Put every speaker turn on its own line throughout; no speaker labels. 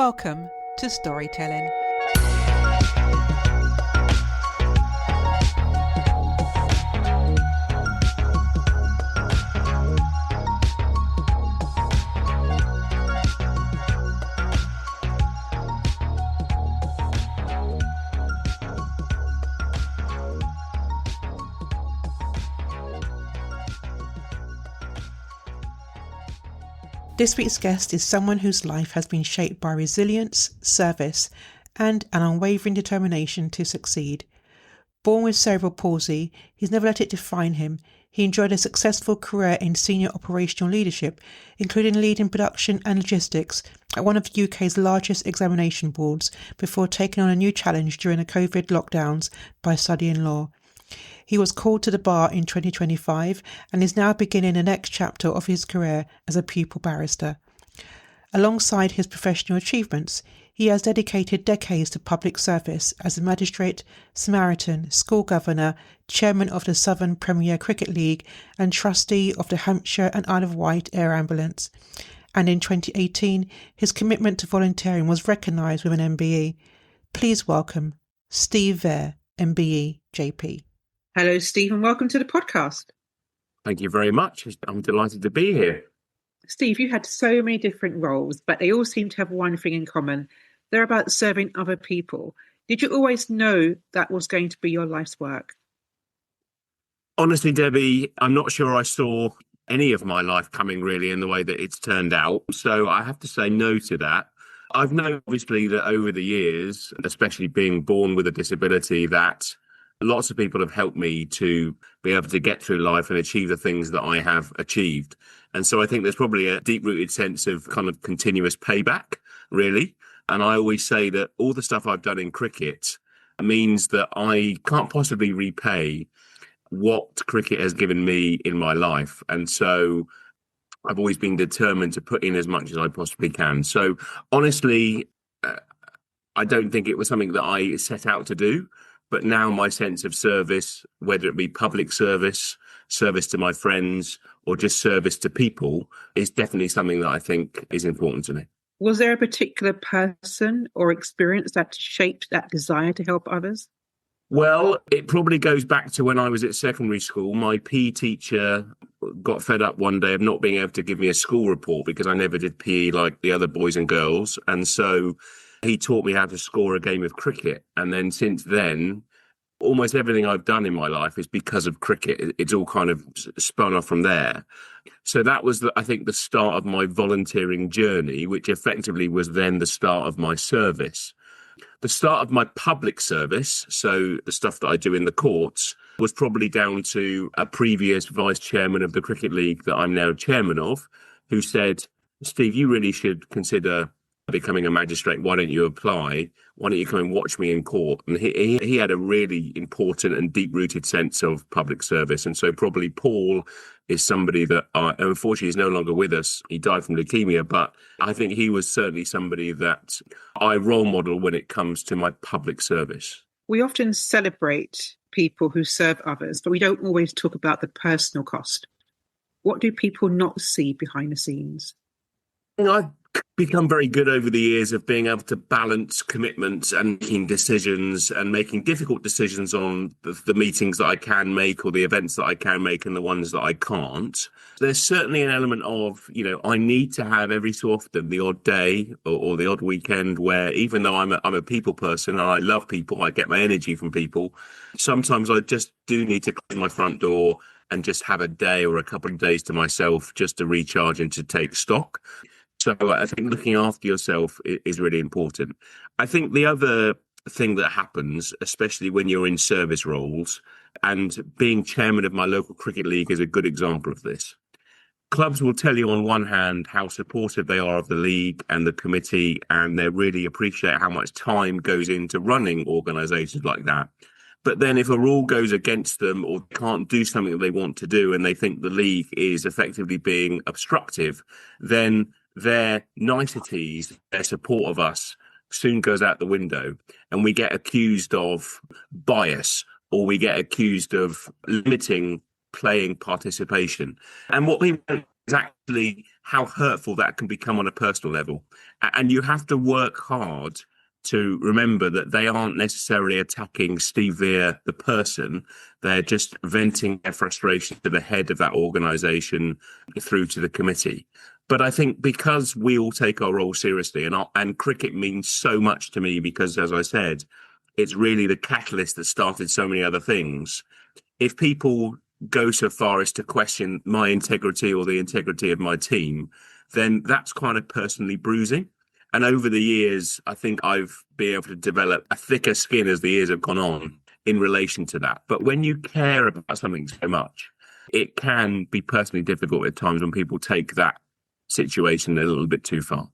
Welcome to Storytelling. This week's guest is someone whose life has been shaped by resilience, service, and an unwavering determination to succeed. Born with cerebral palsy, he's never let it define him. He enjoyed a successful career in senior operational leadership, including leading production and logistics at one of the UK's largest examination boards before taking on a new challenge during the COVID lockdowns by studying law. He was called to the bar in 2025 and is now beginning the next chapter of his career as a pupil barrister. Alongside his professional achievements, he has dedicated decades to public service as a magistrate, Samaritan, school governor, chairman of the Southern Premier Cricket League and trustee of the Hampshire and Isle of Wight Air Ambulance. And in 2018, his commitment to volunteering was recognised with an MBE. Please welcome Steve Vear MBE JP. Hello, Steve, and welcome to the podcast.
Thank you very much. I'm delighted to be here.
Steve, you had so many different roles, but they all seem to have one thing in common. They're about serving other people. Did you always know that was going to be your life's work?
Honestly, Debbie, I'm not sure I saw any of my life coming really in the way that it's turned out. So I have to say no to that. I've known, obviously, that over the years, especially being born with a disability, that lots of people have helped me to be able to get through life and achieve the things that I have achieved. And so I think there's probably a deep-rooted sense of kind of continuous payback, really. And I always say that all the stuff I've done in cricket means that I can't possibly repay what cricket has given me in my life. And so I've always been determined to put in as much as I possibly can. So honestly, I don't think it was something that I set out to do. But now my sense of service, whether it be public service, service to my friends, or just service to people, is definitely something that I think is important to me.
Was there a particular person or experience that shaped that desire to help others?
Well, it probably goes back to when I was at secondary school. My PE teacher got fed up one day of not being able to give me a school report because I never did PE like the other boys and girls. And so he taught me how to score a game of cricket. And then since then, almost everything I've done in my life is because of cricket. It's all kind of spun off from there. So that was, I think, the start of my volunteering journey, which effectively was then the start of my service. The start of my public service, so the stuff that I do in the courts, was probably down to a previous vice chairman of the Cricket League that I'm now chairman of, who said, Steve, you really should consider becoming a magistrate. Why don't you apply? Why don't you come and watch me in court? And he had a really important and deep-rooted sense of public service. And so probably Paul is somebody that, unfortunately, is no longer with us. He died from leukemia, but I think he was certainly somebody that I role model when it comes to my public service.
We often celebrate people who serve others, but we don't always talk about the personal cost. What do people not see behind the scenes?
I've become very good over the years of being able to balance commitments and making decisions and making difficult decisions on the meetings that I can make or the events that I can make and the ones that I can't. There's certainly an element of, I need to have every so often the odd day or the odd weekend where even though I'm a people person and I love people, I get my energy from people. Sometimes I just do need to close my front door and just have a day or a couple of days to myself just to recharge and to take stock. So I think looking after yourself is really important. I think the other thing that happens, especially when you're in service roles, and being chairman of my local cricket league is a good example of this. Clubs will tell you on one hand how supportive they are of the league and the committee, and they really appreciate how much time goes into running organisations like that. But then if a rule goes against them or can't do something that they want to do and they think the league is effectively being obstructive, then their niceties, their support of us soon goes out the window and we get accused of bias or we get accused of limiting playing participation. And what we want is actually how hurtful that can become on a personal level. And you have to work hard to remember that they aren't necessarily attacking Steve Vear, the person. They're just venting their frustration to the head of that organisation through to the committee. But I think because we all take our role seriously, and cricket means so much to me because, as I said, it's really the catalyst that started so many other things. If people go so far as to question my integrity or the integrity of my team, then that's kind of personally bruising. And over the years, I think I've been able to develop a thicker skin as the years have gone on in relation to that. But when you care about something so much, it can be personally difficult at times when people take that situation a little bit too far.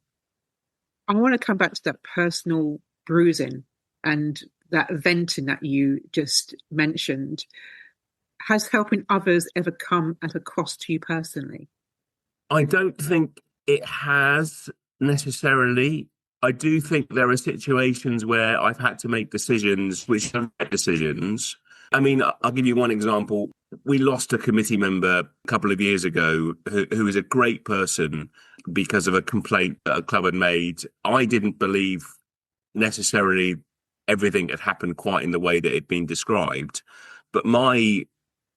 I want to come back to that personal bruising and that venting that you just mentioned. Has helping others ever come at a cost to you personally?
I don't think it has necessarily. I do think there are situations where I've had to make decisions which are right decisions. I mean, I'll give you one example. We lost a committee member a couple of years ago who is a great person because of a complaint that a club had made. I didn't believe necessarily everything had happened quite in the way that it had been described, but my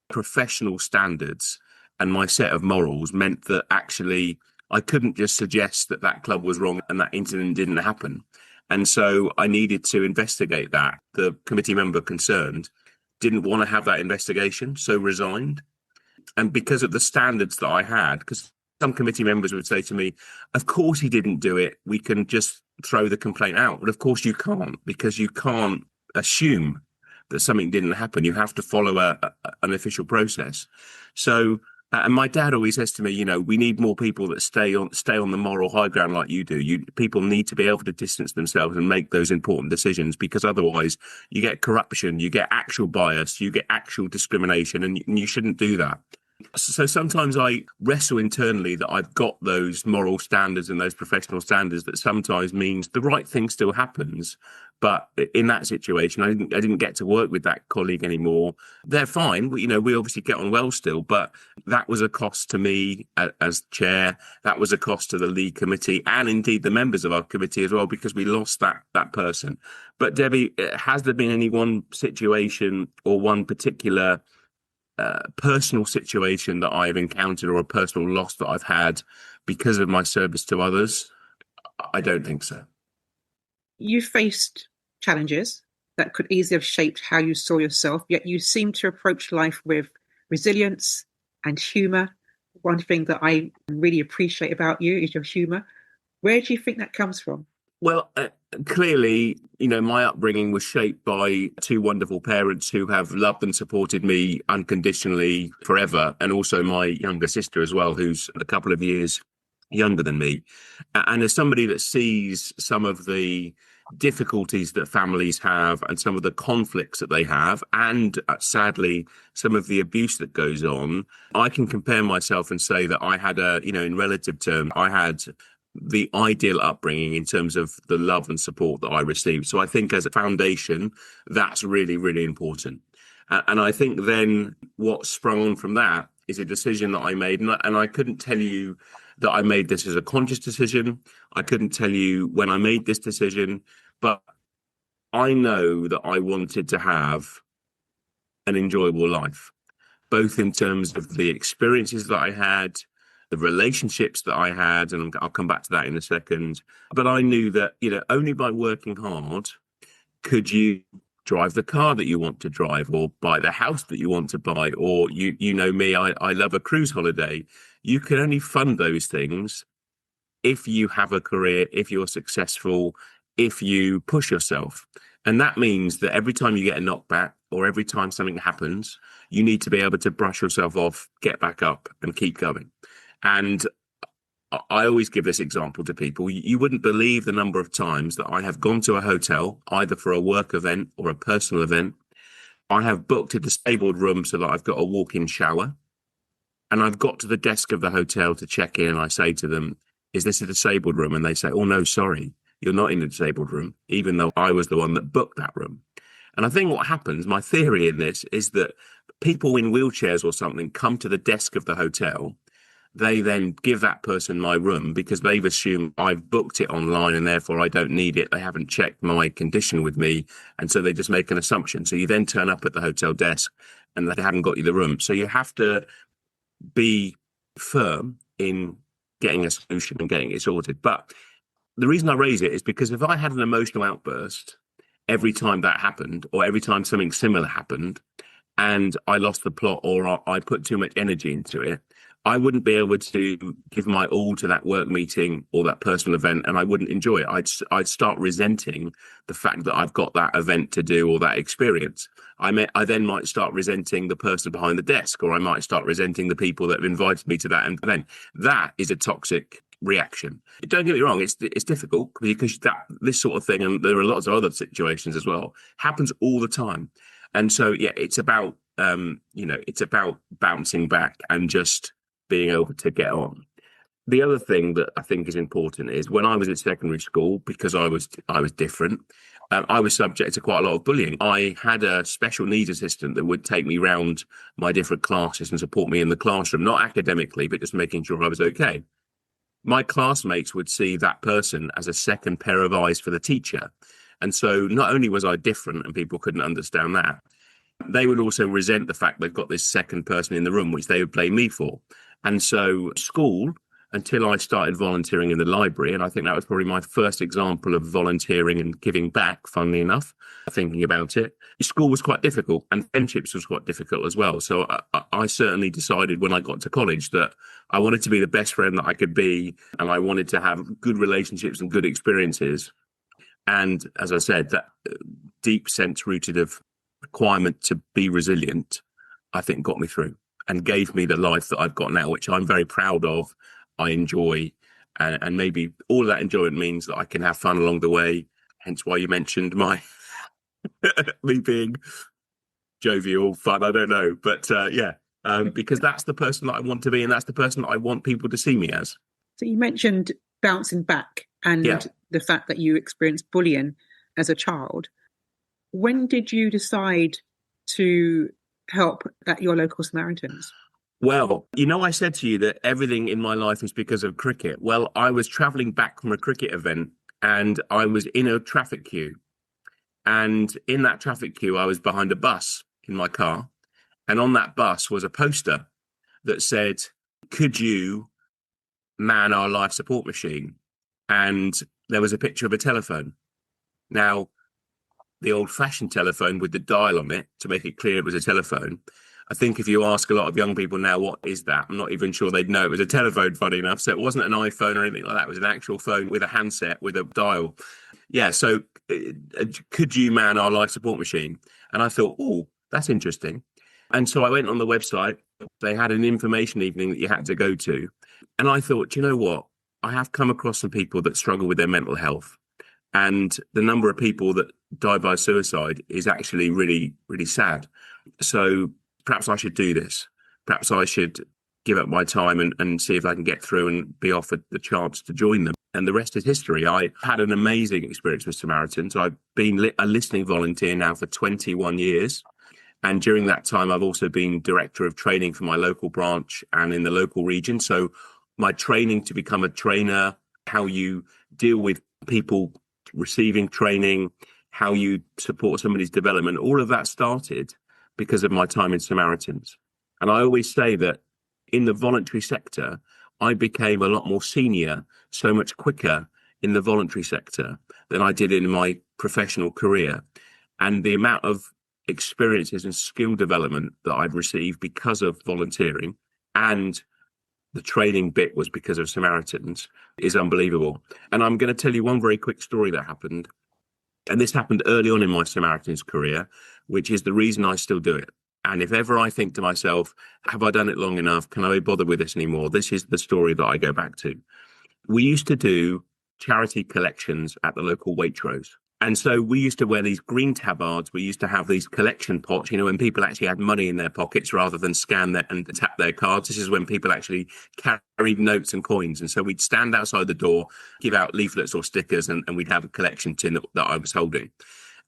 professional standards and my set of morals meant that actually I couldn't just suggest that that club was wrong and that incident didn't happen. And so I needed to investigate that. The committee member concerned didn't want to have that investigation, so resigned. And because of the standards that I had, because some committee members would say to me, of course he didn't do it, we can just throw the complaint out. But of course you can't, because you can't assume that something didn't happen. You have to follow an official process. So, and my dad always says to me, you know, we need more people that stay on the moral high ground like you do. People need to be able to distance themselves and make those important decisions, because otherwise you get corruption, you get actual bias, you get actual discrimination, and you shouldn't do that. So sometimes I wrestle internally that I've got those moral standards and those professional standards that sometimes means the right thing still happens. But in that situation, I didn't get to work with that colleague anymore. They're fine. You know, we obviously get on well still, but that was a cost to me as chair. That was a cost to the league committee and indeed the members of our committee as well, because we lost that person. But Debbie, has there been any one situation or one particular personal situation that I've encountered or a personal loss that I've had because of my service to others? I don't think so.
You faced challenges that could easily have shaped how you saw yourself, yet you seem to approach life with resilience and humour. One thing that I really appreciate about you is your humour. Where do you think that comes from?
Well, clearly, you know, my upbringing was shaped by two wonderful parents who have loved and supported me unconditionally forever, and also my younger sister as well, who's a couple of years younger than me. And as somebody that sees some of the difficulties that families have and some of the conflicts that they have, and sadly, some of the abuse that goes on, I can compare myself and say that I had in relative terms, I had the ideal upbringing in terms of the love and support that I received. So I think as a foundation, that's really, really important. And I think then what sprung on from that is a decision that I made. And I couldn't tell you that I made this as a conscious decision. I couldn't tell you when I made this decision, but I know that I wanted to have an enjoyable life, both in terms of the experiences that I had, the relationships that I had, and I'll come back to that in a second. But I knew that, you know, only by working hard could you drive the car that you want to drive, or buy the house that you want to buy, or you know me, I love a cruise holiday. You can only fund those things if you have a career, if you're successful, if you push yourself. And that means that every time you get a knockback or every time something happens, you need to be able to brush yourself off, get back up and keep going. And I always give this example to people. You wouldn't believe the number of times that I have gone to a hotel, either for a work event or a personal event. I have booked a disabled room so that I've got a walk-in shower. And I've got to the desk of the hotel to check in, and I say to them, is this a disabled room? And they say, oh, no, sorry, you're not in the disabled room, even though I was the one that booked that room. And I think what happens, my theory in this, is that people in wheelchairs or something come to the desk of the hotel, They then give that person my room because they've assumed I've booked it online and therefore I don't need it. They haven't checked my condition with me. And so they just make an assumption. So you then turn up at the hotel desk and they haven't got you the room. So you have to be firm in getting a solution and getting it sorted. But the reason I raise it is because if I had an emotional outburst every time that happened, or every time something similar happened, and I lost the plot or I put too much energy into it, I wouldn't be able to give my all to that work meeting or that personal event, and I wouldn't enjoy it. I'd start resenting the fact that I've got that event to do or that experience. I then might start resenting the person behind the desk, or I might start resenting the people that have invited me to that event. That is a toxic reaction. Don't get me wrong, it's difficult because this sort of thing, and there are lots of other situations as well, happens all the time. And so, yeah, it's about it's about bouncing back and just being able to get on. The other thing that I think is important is when I was at secondary school, because I was different, I was subject to quite a lot of bullying. I had a special needs assistant that would take me round my different classes and support me in the classroom, not academically, but just making sure I was okay. My classmates would see that person as a second pair of eyes for the teacher. And so not only was I different and people couldn't understand that, they would also resent the fact they've got this second person in the room, which they would blame me for. And so school, until I started volunteering in the library, and I think that was probably my first example of volunteering and giving back, funnily enough, thinking about it, school was quite difficult and friendships was quite difficult as well. So I certainly decided when I got to college that I wanted to be the best friend that I could be, and I wanted to have good relationships and good experiences. And as I said, that deep sense rooted of requirement to be resilient, I think got me through and gave me the life that I've got now, which I'm very proud of. I enjoy, and maybe all of that enjoyment means that I can have fun along the way. Hence why you mentioned my me being jovial, fun. I don't know, but because that's the person that I want to be, and that's the person that I want people to see me as.
So you mentioned bouncing back and the fact that you experienced bullying as a child. When did you decide to help at your local Samaritans?
Well, I said to you that everything in my life is because of cricket. Well, I was traveling back from a cricket event and I was in a traffic queue. And in that traffic queue, I was behind a bus in my car. And on that bus was a poster that said, "Could you man our life support machine?" And there was a picture of a telephone. Now, the old-fashioned telephone with the dial on it to make it clear it was a telephone. I think if you ask a lot of young people now, what is that? I'm not even sure they'd know it was a telephone, funny enough. So it wasn't an iPhone or anything like that. It was an actual phone with a handset with a dial. Yeah, so could you man our life support machine? And I thought, oh, that's interesting. And so I went on the website. They had an information evening that you had to go to. And I thought, do you know what? I have come across some people that struggle with their mental health. And the number of people that die by suicide is actually really, really sad. So perhaps I should do this. Perhaps I should give up my time and see if I can get through and be offered the chance to join them. And the rest is history. I had an amazing experience with Samaritans. I've been a listening volunteer now for 21 years. And during that time, I've also been director of training for my local branch and in the local region. So my training to become a trainer, how you deal with people receiving training, how you support somebody's development, all of that started because of my time in Samaritans. And I always say that in the voluntary sector, I became a lot more senior so much quicker in the voluntary sector than I did in my professional career. And the amount of experiences and skill development that I've received because of volunteering, and the training bit was because of Samaritans, is unbelievable. And I'm going to tell you one very quick story that happened. And this happened early on in my Samaritans career, which is the reason I still do it. And if ever I think to myself, have I done it long enough? Can I be bothered with this anymore? This is the story that I go back to. We used to do charity collections at the local Waitrose. And so we used to wear these green tabards. We used to have these collection pots, when people actually had money in their pockets rather than scan that and tap their cards. This is when people actually carried notes and coins. And so we'd stand outside the door, give out leaflets or stickers, and we'd have a collection tin that I was holding.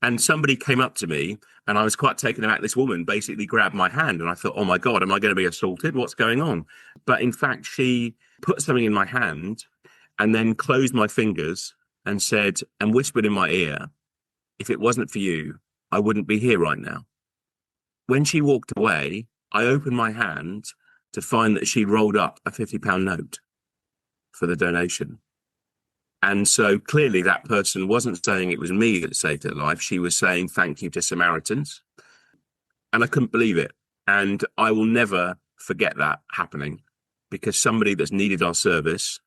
And somebody came up to me, and I was quite taken aback. This woman basically grabbed my hand, and I thought, oh my God, am I going to be assaulted? What's going on? But in fact, she put something in my hand and then closed my fingers and said, and whispered in my ear, if it wasn't for you, I wouldn't be here right now. When she walked away, I opened my hand to find that she'd rolled up a £50 note for the donation. And so clearly that person wasn't saying it was me that saved her life. She was saying thank you to Samaritans. And I couldn't believe it. And I will never forget that happening, because somebody that's needed our service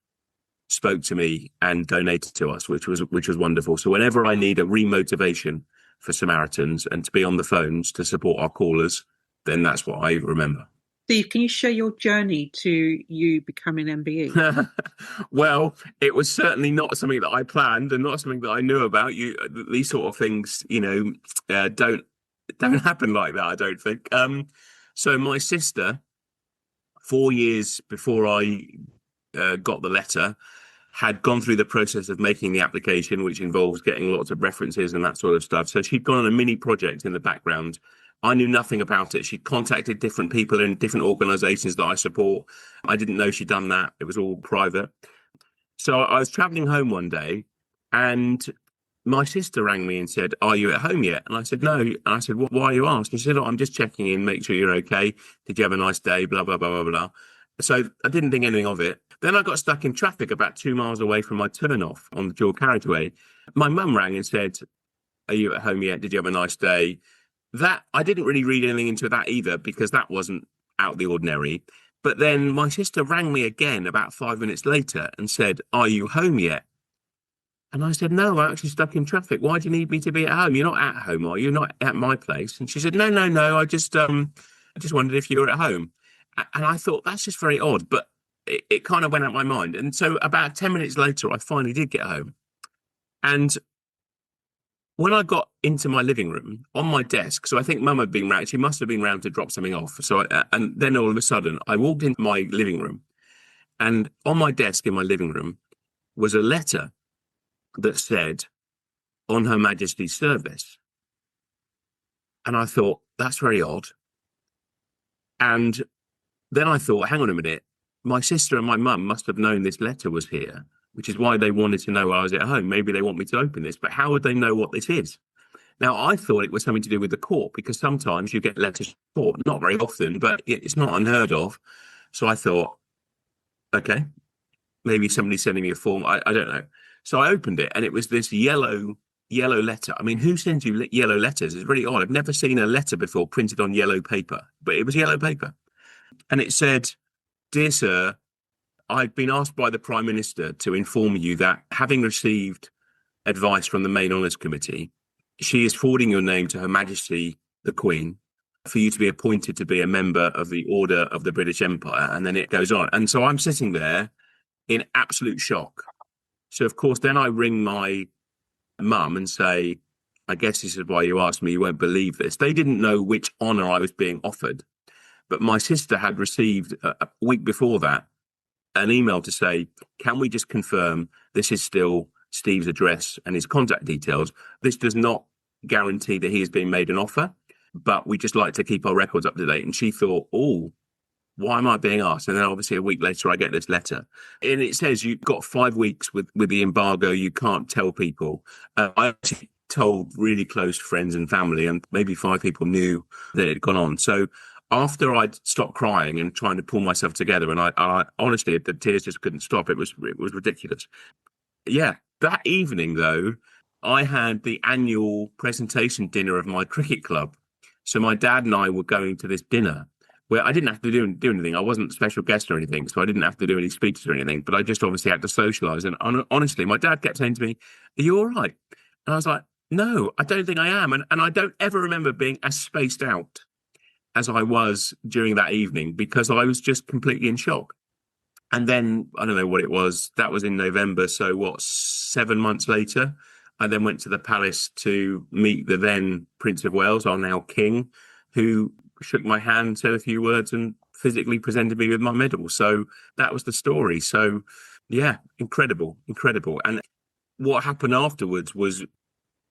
spoke to me and donated to us, which was wonderful. So whenever I need a remotivation for Samaritans and to be on the phones to support our callers, then that's what I remember.
Steve, can you share your journey to you becoming MBE?
Well, it was certainly not something that I planned and not something that I knew about. These sort of things, don't happen like that, I don't think. So my sister, 4 years before I got the letter, had gone through the process of making the application, which involves getting lots of references and that sort of stuff. So she'd gone on a mini project in the background. I knew nothing about it. She contacted different people in different organisations that I support. I didn't know she'd done that. It was all private. So I was travelling home one day, and my sister rang me and said, are you at home yet? And I said, no. And I said, well, why are you asking? She said, oh, I'm just checking in, make sure you're okay. Did you have a nice day? Blah, blah, blah, blah, blah. So I didn't think anything of it. Then I got stuck in traffic about 2 miles away from my turn-off on the dual carriageway. My mum rang and said, are you at home yet? Did you have a nice day? That I didn't really read anything into that either, because that wasn't out of the ordinary. But then my sister rang me again about 5 minutes later and said, are you home yet? And I said, no, I'm actually stuck in traffic. Why do you need me to be at home? You're not at home, are you? You're not at my place. And she said, no. I just wondered if you were at home. And I thought, that's just very odd. But it kind of went out of my mind. And so about 10 minutes later, I finally did get home. And when I got into my living room, on my desk, so I think Mum had been round, she must have been round to drop something off. So, and then all of a sudden, I walked into my living room, and on my desk in my living room was a letter that said, on Her Majesty's service. And I thought, that's very odd. And then I thought, hang on a minute, my sister and my mum must have known this letter was here, which is why they wanted to know I was at home. Maybe they want me to open this, but how would they know what this is? Now, I thought it was something to do with the court, because sometimes you get letters from court, not very often, but it's not unheard of. So I thought, okay, maybe somebody's sending me a form. I don't know. So I opened it, and it was this yellow letter. I mean, who sends you yellow letters? It's really odd. I've never seen a letter before printed on yellow paper, but it was yellow paper. And it said, dear sir, I've been asked by the Prime Minister to inform you that, having received advice from the Main Honours Committee, she is forwarding your name to Her Majesty the Queen for you to be appointed to be a member of the Order of the British Empire. And then it goes on. And so I'm sitting there in absolute shock. So, of course, then I ring my mum and say, I guess this is why you asked me, you won't believe this. They didn't know which honour I was being offered. But my sister had received a week before that an email to say, can we just confirm this is still Steve's address and his contact details? This does not guarantee that he has been made an offer, but we just like to keep our records up to date. And she thought, oh, why am I being asked? And then obviously a week later, I get this letter. And it says you've got 5 weeks with the embargo. You can't tell people. I actually told really close friends and family, and maybe 5 people knew that it had gone on. So after I'd stopped crying and trying to pull myself together, and I honestly, the tears just couldn't stop. It was ridiculous. Yeah, that evening, though, I had the annual presentation dinner of my cricket club. So my dad and I were going to this dinner where I didn't have to do anything. I wasn't a special guest or anything, so I didn't have to do any speeches or anything, but I just obviously had to socialise. And honestly, my dad kept saying to me, are you all right? And I was like, no, I don't think I am. And I don't ever remember being as spaced out as I was during that evening, because I was just completely in shock. And then, I don't know what it was, that was in November. So 7 months later, I then went to the palace to meet the then Prince of Wales, our now King, who shook my hand, said a few words, and physically presented me with my medal. So that was the story. So yeah, incredible. And what happened afterwards was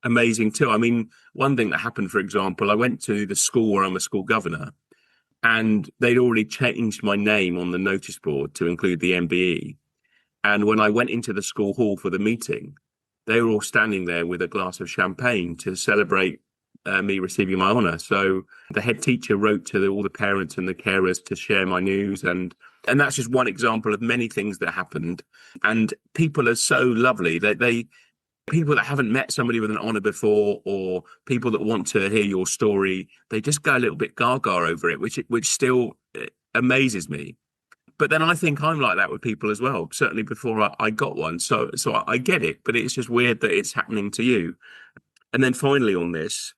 amazing too. I mean, one thing that happened, for example, I went to the school where I'm a school governor, and they'd already changed my name on the notice board to include the MBE. And when I went into the school hall for the meeting, they were all standing there with a glass of champagne to celebrate me receiving my honour. So the head teacher wrote to all the parents and the carers to share my news. And that's just one example of many things that happened. And people are so lovely that people that haven't met somebody with an honour before, or people that want to hear your story, they just go a little bit gaga over it, which still amazes me. But then I think I'm like that with people as well, certainly before I got one. So I get it, but it's just weird that it's happening to you. And then finally on this,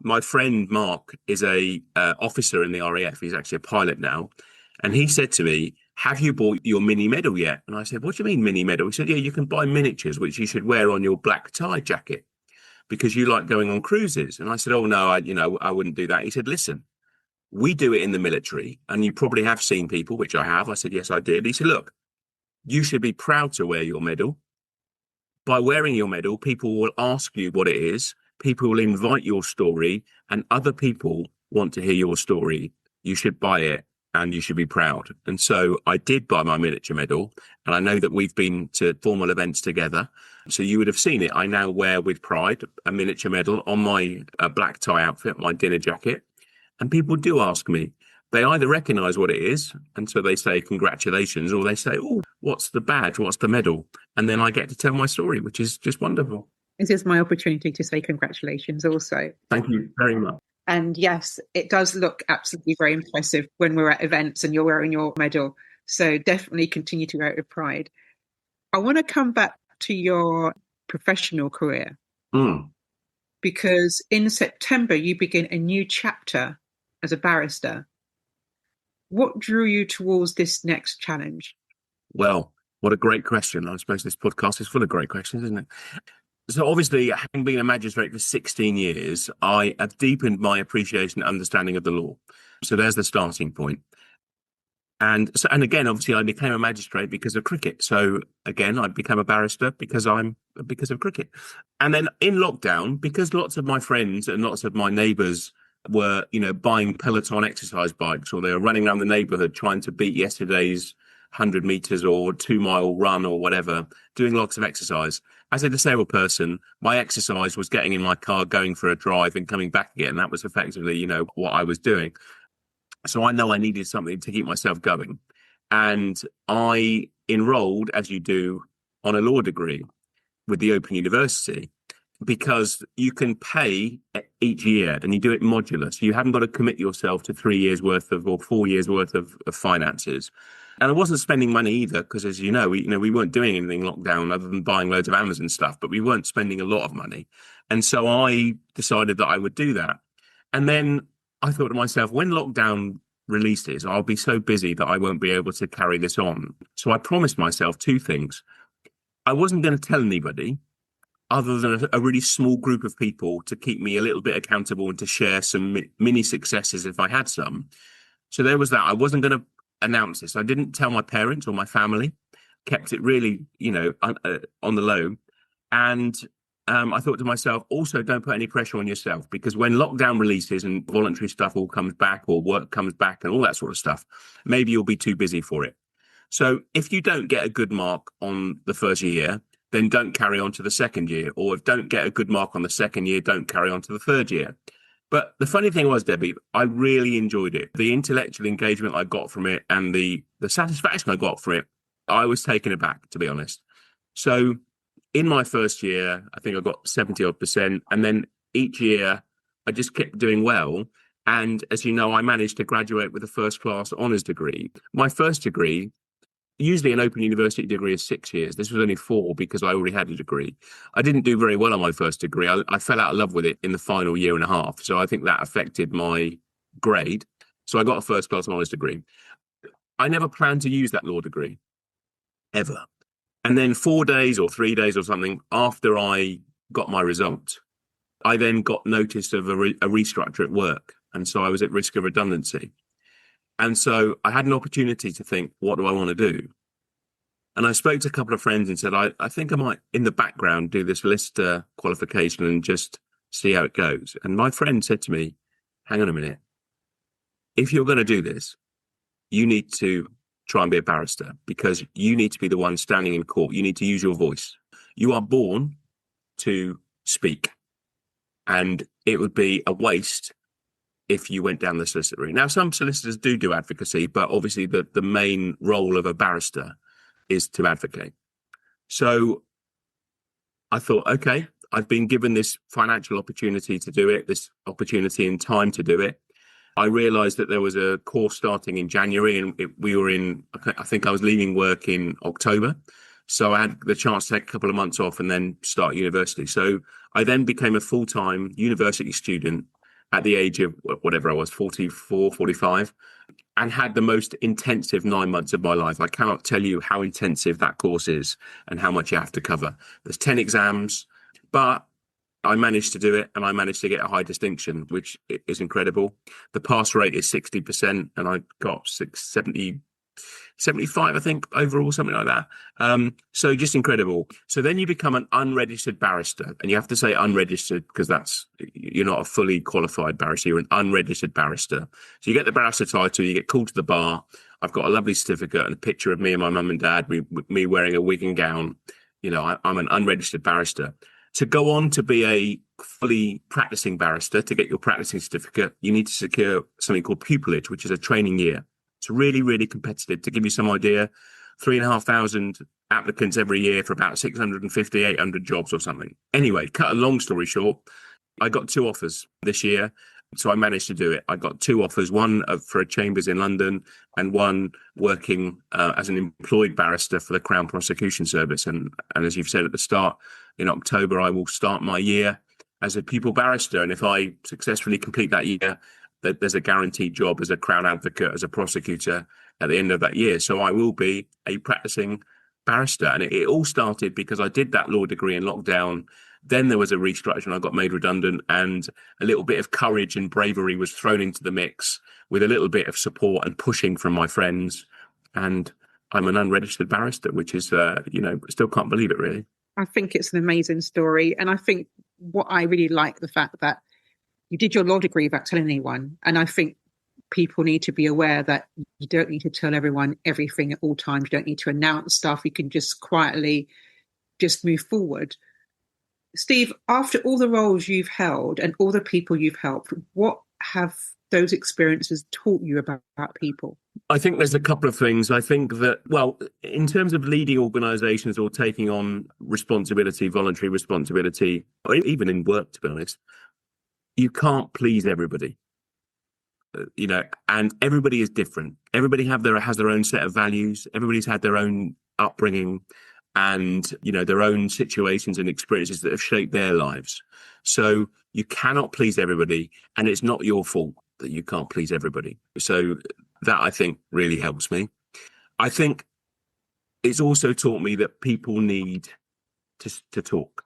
my friend Mark is a officer in the RAF. He's actually a pilot now. And he said to me, have you bought your mini medal yet? And I said, what do you mean mini medal? He said, yeah, you can buy miniatures, which you should wear on your black tie jacket because you like going on cruises. And I said, oh, no, I wouldn't do that. He said, listen, we do it in the military, and you probably have seen people, which I have. I said, yes, I did. He said, look, you should be proud to wear your medal. By wearing your medal, people will ask you what it is. People will invite your story, and other people want to hear your story. You should buy it, and you should be proud. And so I did buy my miniature medal, and I know that we've been to formal events together. So you would have seen it. I now wear with pride a miniature medal on my black tie outfit, my dinner jacket. And people do ask me. They either recognise what it is, and so they say congratulations, or they say, oh, what's the badge? What's the medal? And then I get to tell my story, which is just wonderful.
This is my opportunity to say congratulations also.
Thank you very much.
And yes, it does look absolutely very impressive when we're at events and you're wearing your medal. So definitely continue to wear it with pride. I want to come back to your professional career, because in September you begin a new chapter as a barrister. What drew you towards this next challenge?
Well, what a great question. I suppose this podcast is full of great questions, isn't it? So obviously, having been a magistrate for 16 years, I have deepened my appreciation and understanding of the law. So there's the starting point. And again, obviously, I became a magistrate because of cricket. So again, I became a barrister because of cricket. And then in lockdown, because lots of my friends and lots of my neighbours were, buying Peloton exercise bikes, or they were running around the neighbourhood trying to beat yesterday's 100 metres or 2-mile run or whatever, doing lots of exercise. As a disabled person, my exercise was getting in my car, going for a drive and coming back again. That was effectively, what I was doing. So I know I needed something to keep myself going. And I enrolled, as you do, on a law degree with the Open University, because you can pay each year and you do it modular. So you haven't got to commit yourself to 3 years worth of or 4 years worth of finances. And I wasn't spending money either, because as you know, we weren't doing anything lockdown other than buying loads of Amazon stuff, but we weren't spending a lot of money. And so I decided that I would do that. And then I thought to myself, when lockdown releases, I'll be so busy that I won't be able to carry this on. So I promised myself two things. I wasn't going to tell anybody other than a really small group of people to keep me a little bit accountable and to share some mini successes if I had some. So there was that. I wasn't going to announce this. I didn't tell my parents or my family, kept it really, on the low. And I thought to myself, also don't put any pressure on yourself, because when lockdown releases and voluntary stuff all comes back, or work comes back and all that sort of stuff, maybe you'll be too busy for it. So if you don't get a good mark on the first year, then don't carry on to the second year. Or if don't get a good mark on the second year, don't carry on to the third year. But the funny thing was, Debbie, I really enjoyed it. The intellectual engagement I got from it and the satisfaction I got from it, I was taken aback, to be honest. So in my first year, I think I got 70% odd. And then each year I just kept doing well. And as you know, I managed to graduate with a first class honours degree. My first degree, usually an Open University degree, is 6 years. This was only 4 because I already had a degree. I didn't do very well on my first degree. I fell out of love with it in the final year and a half. So I think that affected my grade. So I got a first class honours degree. I never planned to use that law degree, ever. And then 4 days or 3 days or something after I got my result, I then got notice of a restructure at work. And so I was at risk of redundancy. And so I had an opportunity to think, what do I want to do? And I spoke to a couple of friends and said, I think I might, in the background, do this solicitor qualification and just see how it goes. And my friend said to me, hang on a minute. If you're going to do this, you need to try and be a barrister, because you need to be the one standing in court. You need to use your voice. You are born to speak. And it would be a waste if you went down the solicitor route. Now, some solicitors do advocacy, but obviously the main role of a barrister is to advocate. So I thought, okay, I've been given this financial opportunity to do it, this opportunity and time to do it. I realised that there was a course starting in January, and we were in, I think I was leaving work in October. So I had the chance to take a couple of months off and then start university. So I then became a full-time university student at the age of whatever I was, 44, 45, and had the most intensive 9 months of my life. I cannot tell you how intensive that course is and how much you have to cover. There's 10 exams, but I managed to do it, and I managed to get a high distinction, which is incredible. The pass rate is 60%, and I got 75, I think, overall, something like that. So just incredible. So then you become an unregistered barrister, and you have to say unregistered because you're not a fully qualified barrister. You're an unregistered barrister. So you get the barrister title, you get called to the bar. I've got a lovely certificate and a picture of me and my mum and dad, me wearing a wig and gown. You know, I'm an unregistered barrister. To go on to be a fully practicing barrister, to get your practicing certificate, you need to secure something called pupillage, which is a training year. It's really, really competitive. To give you some idea, 3,500 applicants every year for about 650, 800 jobs or something. Anyway, cut a long story short, I got 2 offers this year. So I managed to do it. I got 2 offers, one for a chambers in London and one working as an employed barrister for the Crown Prosecution Service. And as you've said at the start, in October, I will start my year as a pupil barrister. And if I successfully complete that year, there's a guaranteed job as a Crown advocate, as a prosecutor at the end of that year. So I will be a practicing barrister. And it all started because I did that law degree in lockdown. Then there was a restructure and I got made redundant, and a little bit of courage and bravery was thrown into the mix with a little bit of support and pushing from my friends. And I'm an unregistered barrister, which is, still can't believe it, really.
I think it's an amazing story. And I think what I really like the fact that you did your law degree without telling anyone. And I think people need to be aware that you don't need to tell everyone everything at all times. You don't need to announce stuff. You can just quietly just move forward. Steve, after all the roles you've held and all the people you've helped, what have those experiences taught you about people?
I think there's a couple of things. I think that, well, in terms of leading organisations or taking on responsibility, voluntary responsibility, or even in work, to be honest, you can't please everybody. And everybody is different. Everybody has their own set of values. Everybody's had their own upbringing and, their own situations and experiences that have shaped their lives. So you cannot please everybody, and it's not your fault that you can't please everybody. So that, I think, really helps me. I think it's also taught me that people need to talk.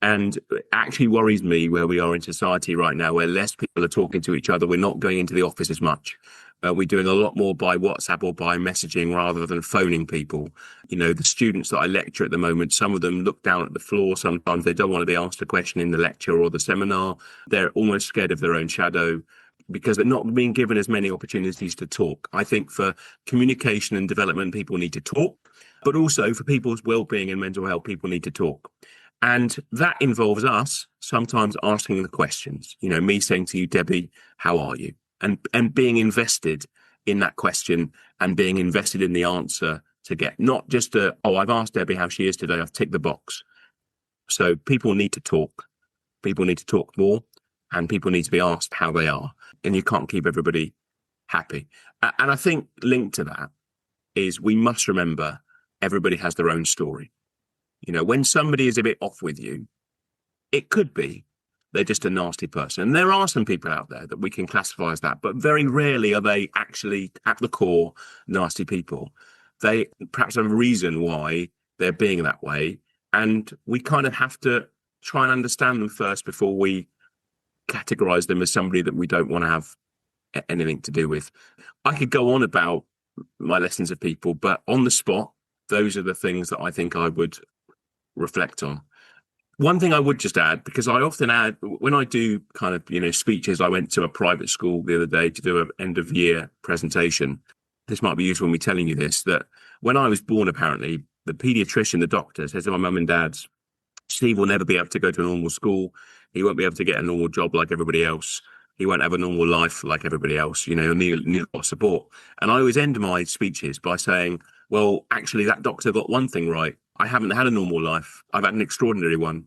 And it actually worries me where we are in society right now, where less people are talking to each other. We're not going into the office as much. We're doing a lot more by WhatsApp or by messaging rather than phoning people. The students that I lecture at the moment, some of them look down at the floor. Sometimes they don't want to be asked a question in the lecture or the seminar. They're almost scared of their own shadow because they're not being given as many opportunities to talk. I think for communication and development, people need to talk, but also for people's well-being and mental health, people need to talk. And that involves us sometimes asking the questions, me saying to you, Debbie, how are you? And being invested in that question and being invested in the answer to get, not just I've asked Debbie how she is today, I've ticked the box. So people need to talk. People need to talk more, and people need to be asked how they are. And you can't keep everybody happy. And I think linked to that is we must remember everybody has their own story. When somebody is a bit off with you, it could be they're just a nasty person. And there are some people out there that we can classify as that, but very rarely are they actually at the core nasty people. They perhaps have a reason why they're being that way. And we kind of have to try and understand them first before we categorize them as somebody that we don't want to have anything to do with. I could go on about my lessons of people, but on the spot, those are the things that I think I would reflect on. One thing I would just add, because I often add, when I do kind of, speeches, I went to a private school the other day to do an end of year presentation. This might be useful in me telling you this, that when I was born, apparently, the paediatrician, the doctor, says to my mum and dad, Steve will never be able to go to a normal school. He won't be able to get a normal job like everybody else. He won't have a normal life like everybody else. He'll need a lot of support. And I always end my speeches by saying, well, actually, that doctor got one thing right. I haven't had a normal life. I've had an extraordinary one,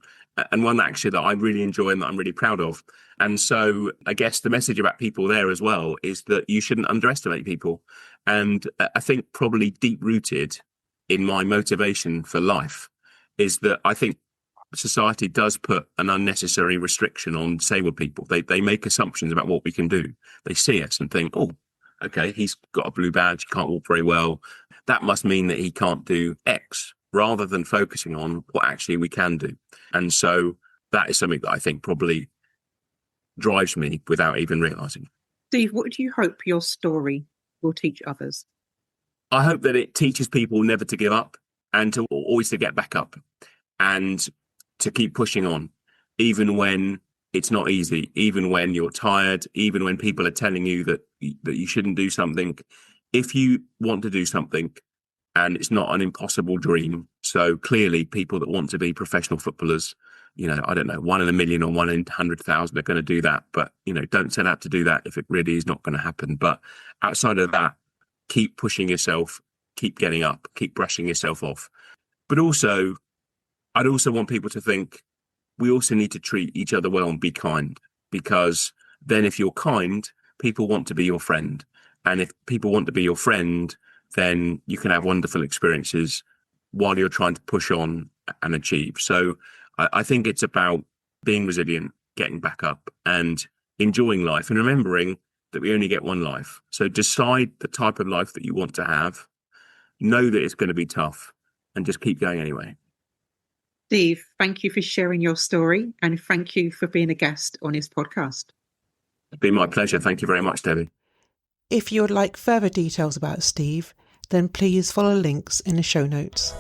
and one actually that I really enjoy and that I'm really proud of. And so I guess the message about people there as well is that you shouldn't underestimate people. And I think probably deep rooted in my motivation for life is that I think society does put an unnecessary restriction on disabled people. They make assumptions about what we can do. They see us and think, oh, okay, he's got a blue badge, he can't walk very well. That must mean that he can't do X, rather than focusing on what actually we can do. And so that is something that I think probably drives me without even realising.
Steve, what do you hope your story will teach others?
I hope that it teaches people never to give up and to always to get back up and to keep pushing on, even when it's not easy, even when you're tired, even when people are telling you that you shouldn't do something. If you want to do something, and it's not an impossible dream. So clearly people that want to be professional footballers, I don't know, 1 in a million or 1 in 100,000 are going to do that. But, don't set out to do that if it really is not going to happen. But outside of that, keep pushing yourself, keep getting up, keep brushing yourself off. But also, I'd also want people to think we also need to treat each other well and be kind, because then if you're kind, people want to be your friend. And if people want to be your friend, then you can have wonderful experiences while you're trying to push on and achieve. So I think it's about being resilient, getting back up and enjoying life and remembering that we only get one life. So decide the type of life that you want to have, know that it's going to be tough, and just keep going anyway.
Steve, thank you for sharing your story, and thank you for being a guest on his podcast.
It's been my pleasure. Thank you very much, Debbie.
If you would like further details about Steve, then please follow links in the show notes.